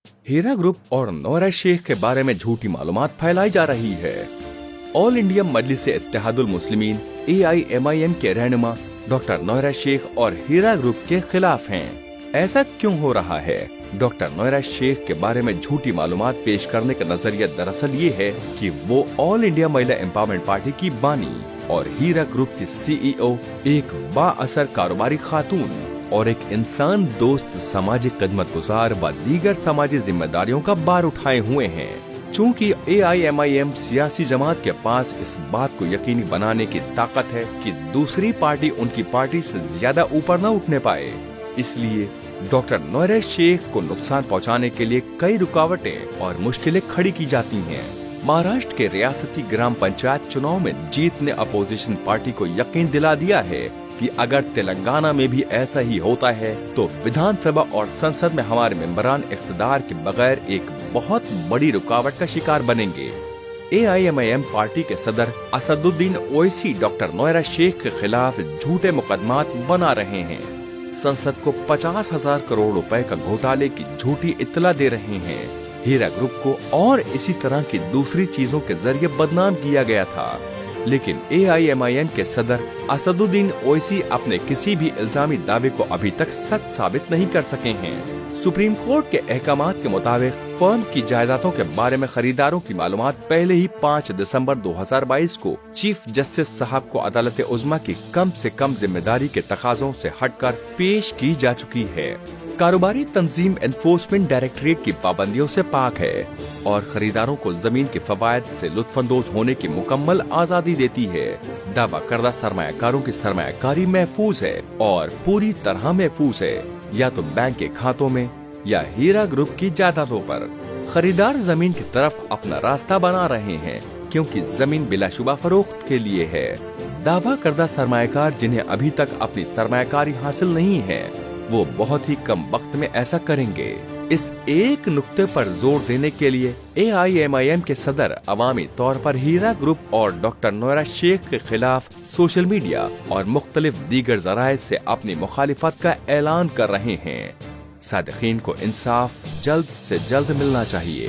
हीरा group और Nora Sheikh के बारे में झूठी मालूमात फैलाई जा रही है। ऑल इंडिया मजलिस-ए-इत्तेहादुल मुस्लिमीन AIMIM के रहनुमा डॉक्टर नोरा शेख और हीरा ग्रुप के खिलाफ हैं। ऐसा क्यों हो रहा है? डॉक्टर नोरा शेख के बारे में झूठी मालूमात पेश करने का नजरिया दरअसल ये है कि वो ऑल इंडिया महिला एम्पावरमेंट पार्टी की बानी और हीरा ग्रुप की CEO एक बाअसर कारोबारी खातून और एक इंसान दोस्त, सामाजिक खिदमतगुजार व दीगर समाजी जिम्मेदारियों का बार उठाए हुए हैं। चूँकि AIMIM सियासी जमात के पास इस बात को यकीनी बनाने की ताकत है कि दूसरी पार्टी उनकी पार्टी से ज्यादा ऊपर न उठने पाए, इसलिए डॉक्टर नोरा शेख को नुकसान पहुंचाने के लिए कई रुकावटें और मुश्किलें खड़ी की जाती हैं। महाराष्ट्र के रियासती ग्राम पंचायत चुनाव में जीत ने अपोजिशन पार्टी को यकीन दिला दिया है कि अगर तेलंगाना में भी ऐसा ही होता है तो विधानसभा और संसद में हमारे मेंबरान इख्तिदार के बगैर एक बहुत बड़ी रुकावट का शिकार बनेंगे। AIMIM पार्टी के सदर असदुद्दीन ओवैसी डॉक्टर नोरा शेख के खिलाफ झूठे मुकदमात बना रहे हैं। संसद को 50,000 करोड़ रुपए का घोटाले की झूठी इत्तला दे रहे हैं। हीरा ग्रुप को और इसी तरह की दूसरी चीजों के जरिए बदनाम किया गया था, लेकिन AIMIM के सदर असदुद्दीन ओवैसी अपने किसी भी इल्जामी दावे को अभी तक सच साबित नहीं कर सके हैं। सुप्रीम कोर्ट के अहकामात के मुताबिक फर्म की जायदादों के बारे में खरीदारों की मालूमात पहले ही 5 दिसंबर 2022 को चीफ जस्टिस साहब को अदालत उज़्मा की कम से कम जिम्मेदारी के तकाजों से हटकर पेश की जा चुकी है। कारोबारी तंजीम एनफोर्समेंट डायरेक्टरेट की पाबंदियों से पाक है और खरीदारों को जमीन के फवायद से लुत्फानंदोज होने की मुकम्मल आजादी देती है। दावा करदा सरमायाकारों की सरमायाकारी महफूज है और पूरी तरह महफूज है, या तो बैंक के खातों में या हीरा ग्रुप की जायदादों पर। खरीदार जमीन की तरफ अपना रास्ता बना रहे हैं क्योंकि जमीन बिलाशुबा फरोख्त के लिए है। दावा करदा सरमायाकार जिन्हें अभी तक अपनी सरमायाकारी हासिल नहीं है, वो बहुत ही कम वक्त में ऐसा करेंगे। इस एक नुक्ते पर जोर देने के लिए AIMIM के सदर अवामी तौर पर हीरा ग्रुप और डॉक्टर नोरा शेख के खिलाफ सोशल मीडिया और मुख्तलिफ दीगर जराए से अपनी मुखालिफत का ऐलान कर रहे हैं। सादिकीन को इंसाफ जल्द से जल्द मिलना चाहिए।